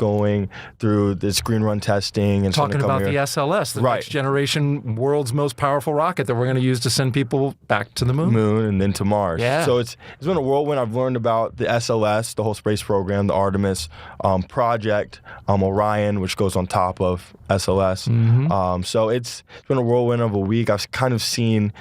going through the screen run testing. And talking about the SLS, the next generation world's most powerful rocket that we're going to use to send people back to the moon. And then to Mars. Yeah. So it's been a whirlwind. I've learned about the SLS, the whole space program, the Artemis project, Orion, which goes on top of SLS. So it's been a whirlwind of a week. I've kind of seen,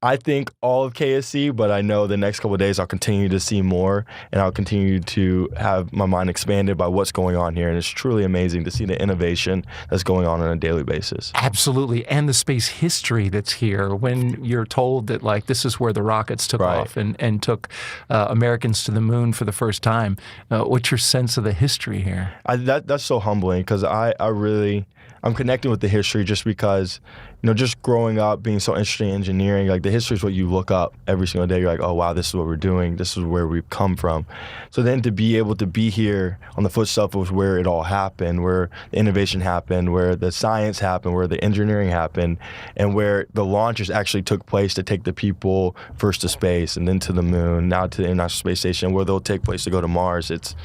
I think, all of KSC, but I know the next couple of days I'll continue to see more, and I'll continue to have my mind expanded by what's going on here. And it's truly amazing to see the innovation that's going on a daily basis. Absolutely. And the space history that's here when you're told that, like, this is where the rockets took off and took Americans to the moon for the first time. What's your sense of the history here? That's so humbling, because I'm connecting with the history just because, just growing up, being so interested in engineering, like the history is what you look up every single day. You're like, oh, wow, this is what we're doing. This is where we've come from. So then to be able to be here on the footsteps of where it all happened, where the innovation happened, where the science happened, where the engineering happened, and where the launches actually took place to take the people first to space and then to the moon, now to the International Space Station, where they'll take place to go to Mars. It's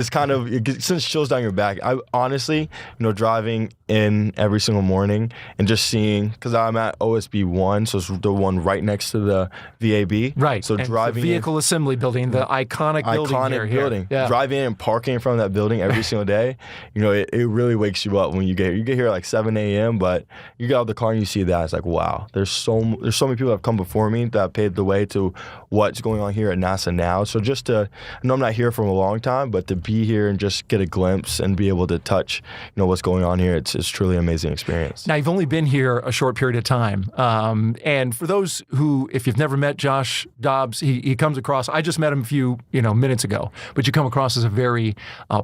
kind of, it sends chills down your back. I honestly, driving in every single morning and just seeing, because I'm at OSB 1, so it's the one right next to the VAB. Right. So and driving the vehicle assembly building, the iconic building building. Yeah. Driving in and parking in front of that building every single day, it really wakes you up when you get here. You get here at like 7 a.m., but you get out of the car and you see that. It's like, wow, there's so many people that have come before me that paved the way to what's going on here at NASA now. So just to, I know I'm not here for a long time, but to be here and just get a glimpse and be able to touch, what's going on here, it's truly an amazing experience. Now, you've only been here a short period of time. And for those who, if you've never met Josh Dobbs, he comes across, I just met him a few, minutes ago, but you come across as a very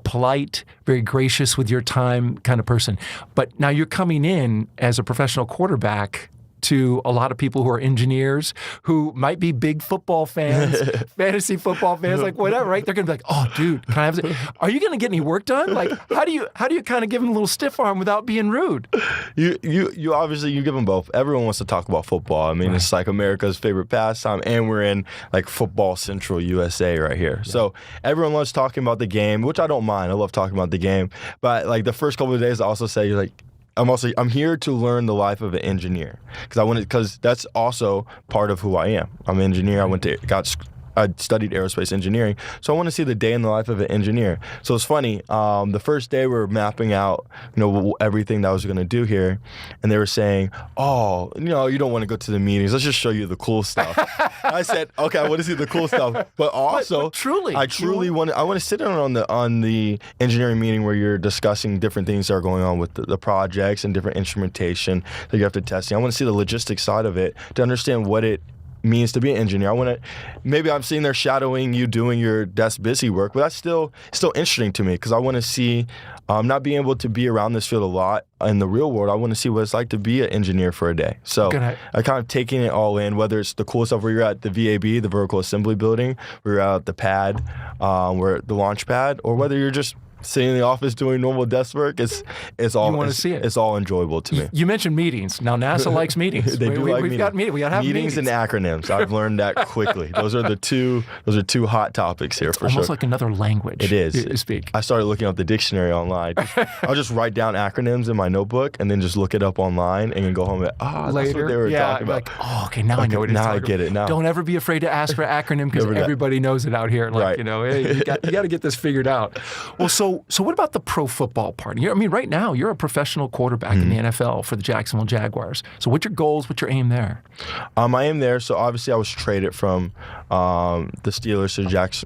polite, very gracious with your time kind of person. But now you're coming in as a professional quarterback to a lot of people who are engineers, who might be big football fans, fantasy football fans, like whatever, right? They're going to be like, oh, dude, can I have this? Are you going to get any work done? Like, how do you kind of give them a little stiff arm without being rude? You obviously, you give them both. Everyone wants to talk about football. I mean, It's like America's favorite pastime, and we're in like football central USA right here. Yeah. So everyone loves talking about the game, which I don't mind. I love talking about the game. But like the first couple of days, I also say, like, I'm here to learn the life of an engineer, because that's also part of who I am. I'm an engineer. I studied aerospace engineering, so I want to see the day in the life of an engineer. So it's funny. The first day we were mapping out, everything that I was going to do here, and they were saying, "Oh, you don't want to go to the meetings. Let's just show you the cool stuff." I said, "Okay, I want to see the cool stuff, but also, I truly want to sit down on the engineering meeting where you're discussing different things that are going on with the projects and different instrumentation that you have to test. I want to see the logistics side of it to understand what it means to be an engineer. Maybe I'm sitting there shadowing you doing your desk busy work, but that's still interesting to me, because I want to see, not being able to be around this field a lot in the real world, I want to see what it's like to be an engineer for a day. So I kind of taking it all in, whether it's the cool stuff where you're at the VAB, the Vertical Assembly Building, where you're at the pad, where the launch pad, or whether you're just sitting in the office doing normal desk work, it's all, you want to see it. It's all enjoyable to me. You mentioned meetings. Now NASA likes meetings. They do like meetings. We got to have meetings and acronyms. I've learned that quickly. Those are two hot topics here for sure. Almost like another language. It is. You speak. I started looking up the dictionary online. I'll just write down acronyms in my notebook and then just look it up online and then go home and later. That's what they were talking about. Okay, now I know what it's talking about. Now I get it. Now. Don't ever be afraid to ask for acronym, because everybody knows it out here. Like, hey, you got to get this figured out. Well, so what about the pro football part? Right now you're a professional quarterback in the NFL for the Jacksonville Jaguars. So what's your goals? What's your aim there? I aim there. So obviously I was traded from the Steelers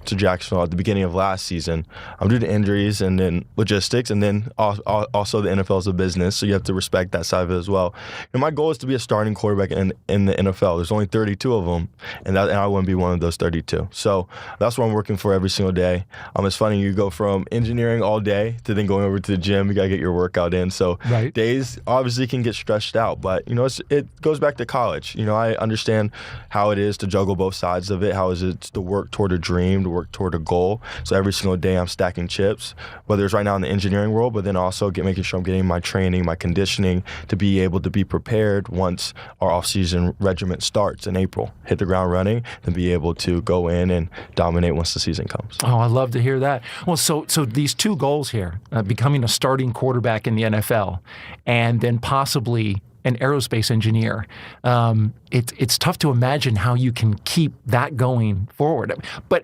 to Jacksonville at the beginning of last season due to injuries and then logistics, and then also the NFL is a business, so you have to respect that side of it as well. My goal is to be a starting quarterback in the NFL. There's only 32 of them, and I want to be one of those 32. So that's what I'm working for every single day. It's funny, you go from engineering preparing all day to then going over to the gym. You got to get your workout in. So Right. days obviously can get stretched out, but it goes back to college. I understand how it is to juggle both sides of it. How is it to work toward a dream, to work toward a goal. So every single day I'm stacking chips, whether it's right now in the engineering world, but then also making sure I'm getting my training, my conditioning to be able to be prepared once our off-season regiment starts in April. Hit the ground running and be able to go in and dominate once the season comes. Oh, I love to hear that. Well, so these two goals here, becoming a starting quarterback in the NFL and then possibly an aerospace engineer, it's tough to imagine how you can keep that going forward.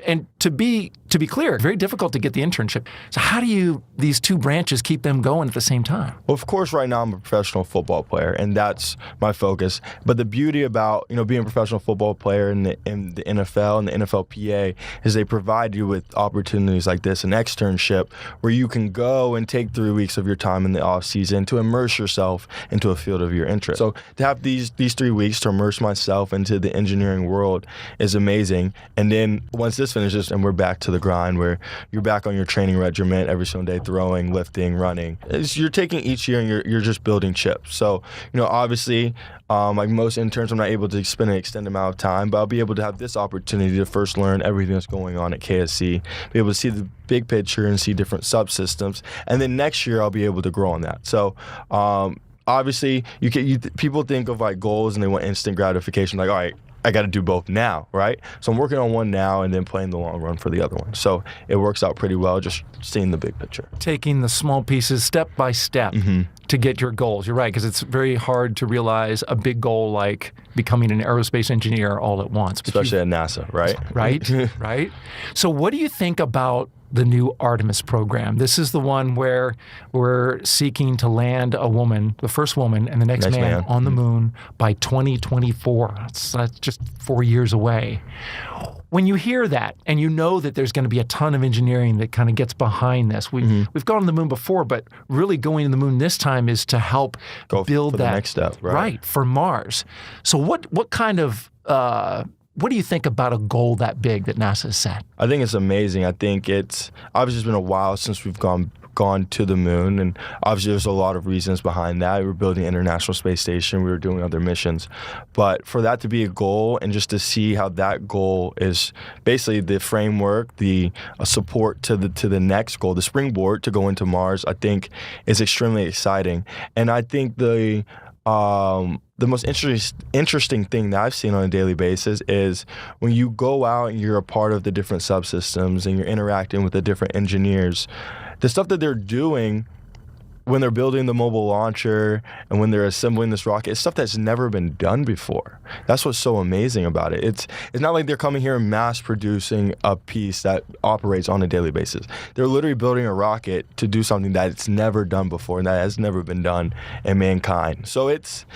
And to be clear, very difficult to get the internship. So how do these two branches keep them going at the same time? Well, of course, right now I'm a professional football player, and that's my focus. But the beauty about being a professional football player in the NFL and the NFLPA is they provide you with opportunities like this, an externship, where you can go and take 3 weeks of your time in the off season to immerse yourself into a field of your interest. So to have these 3 weeks to immerse myself into the engineering world is amazing. And then once this finishes and we're back to the grind where you're back on your training regiment every single day, throwing, lifting, running, you're taking each year and you're just building chips. So, obviously, like most interns, I'm not able to spend an extended amount of time, but I'll be able to have this opportunity to first learn everything that's going on at KSC, be able to see the big picture and see different subsystems. And then next year, I'll be able to grow on that. So, obviously, people think of like goals and they want instant gratification. Like, all right, I got to do both now, right? So I'm working on one now and then playing the long run for the other one. So it works out pretty well, just seeing the big picture. Taking the small pieces step by step to get your goals. You're right, because it's very hard to realize a big goal like becoming an aerospace engineer all at once. Especially at NASA, right? Right, right. So what do you think about the new Artemis program? This is the one where we're seeking to land a woman, the first woman, and the next man on the moon by 2024. That's just 4 years away. When you hear that and you know that there's going to be a ton of engineering that kind of gets behind this, we've gone to the moon before, but really going to the moon this time is to help build that the next step, right for Mars. So what kind of what do you think about a goal that big that NASA has set? I think it's amazing. I think it's been a while since we've gone to the moon, and obviously there's a lot of reasons behind that. We were building an International Space Station, we were doing other missions, but for that to be a goal and just to see how that goal is basically the framework, the support to the next goal, the springboard to go into Mars, I think is extremely exciting. And I think the most interesting thing that I've seen on a daily basis is when you go out and you're a part of the different subsystems and you're interacting with the different engineers, the stuff that they're doing when they're building the mobile launcher and when they're assembling this rocket, it's stuff that's never been done before. That's what's so amazing about it. It's not like they're coming here and mass producing a piece that operates on a daily basis. They're literally building a rocket to do something that it's never done before and that has never been done in mankind. So it's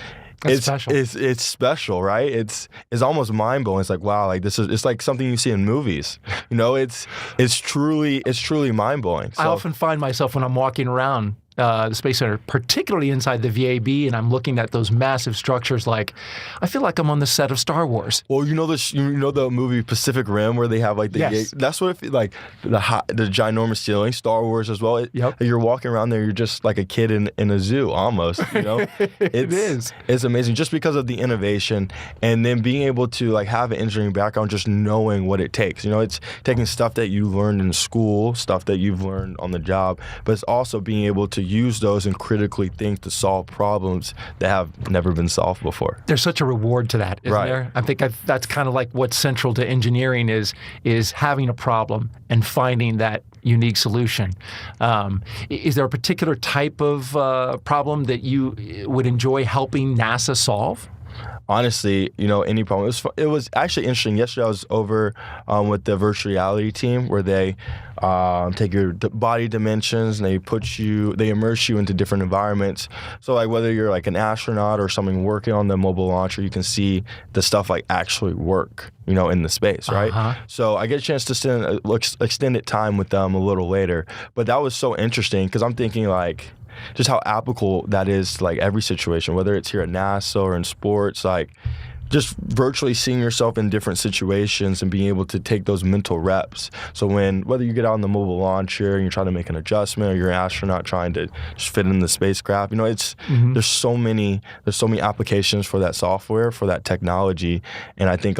special. It's special, right? It's almost mind blowing. It's like, wow, like it's like something you see in movies. It's truly mind blowing. So, I often find myself when I'm walking around the Space Center, particularly inside the VAB, and I'm looking at those massive structures, like I feel like I'm on the set of Star Wars. Well, the movie Pacific Rim where they have like the yes. That's what it feels like, the ginormous ceiling. Star Wars as well. Yep. You're walking around there, you're just like a kid in a zoo almost. It is. It's amazing just because of the innovation and then being able to like have an engineering background, just knowing what it takes. It's taking stuff that you learned in school, stuff that you've learned on the job, but it's also being able to use those and critically think to solve problems that have never been solved before. There's such a reward to that, isn't there? I think that's kind of like what's central to engineering is having a problem and finding that unique solution. Is there a particular type of problem that you would enjoy helping NASA solve? Honestly, any problem. It was actually interesting. Yesterday I was over with the virtual reality team where they take your body dimensions and they immerse you into different environments. So like whether you're like an astronaut or something working on the mobile launcher, you can see the stuff like actually work, in the space, right? Uh-huh. So I get a chance to spend extended time with them a little later. But that was so interesting because I'm thinking like, just how applicable that is to like every situation, whether it's here at NASA or in sports. Like just virtually seeing yourself in different situations and being able to take those mental reps. So whether you get out on the mobile launcher and you're trying to make an adjustment, or you're an astronaut trying to just fit in the spacecraft, there's so many applications for that software, for that technology, and I think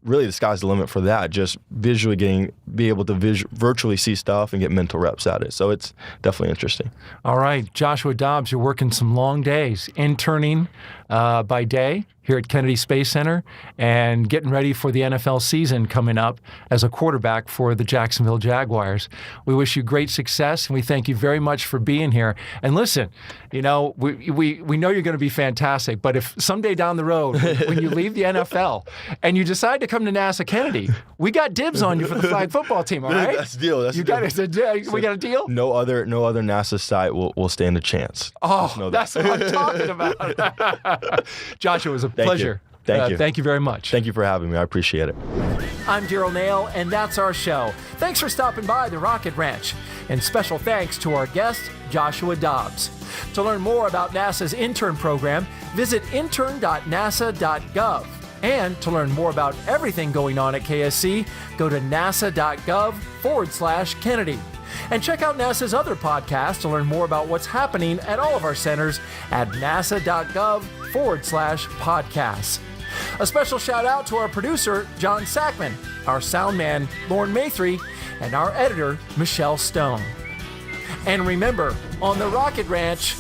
really the sky's the limit for that. Just be able to virtually see stuff and get mental reps at it. So it's definitely interesting. All right, Joshua Dobbs, you're working some long days, interning by day here at Kennedy Space Center and getting ready for the NFL season coming up as a quarterback for the Jacksonville Jaguars. We wish you great success, and we thank you very much for being here. And listen, we know you're going to be fantastic, but if someday down the road, when you leave the NFL and you decide to come to NASA Kennedy, we got dibs on you for the flag football team, all right? That's a deal. We got a deal? No other NASA site will stand a chance. Oh, that's what I'm talking about. Joshua, it was a pleasure. Thank you. Thank you very much. Thank you for having me. I appreciate it. I'm Daryl Nail, and that's our show. Thanks for stopping by the Rocket Ranch. And special thanks to our guest, Joshua Dobbs. To learn more about NASA's intern program, visit intern.nasa.gov. And to learn more about everything going on at KSC, go to nasa.gov/Kennedy. And check out NASA's other podcasts to learn more about what's happening at all of our centers at nasa.gov/podcasts. A special shout out to our producer, John Sackman, our sound man, Lauren Maythree, and our editor, Michelle Stone. And remember, on the Rocket Ranch,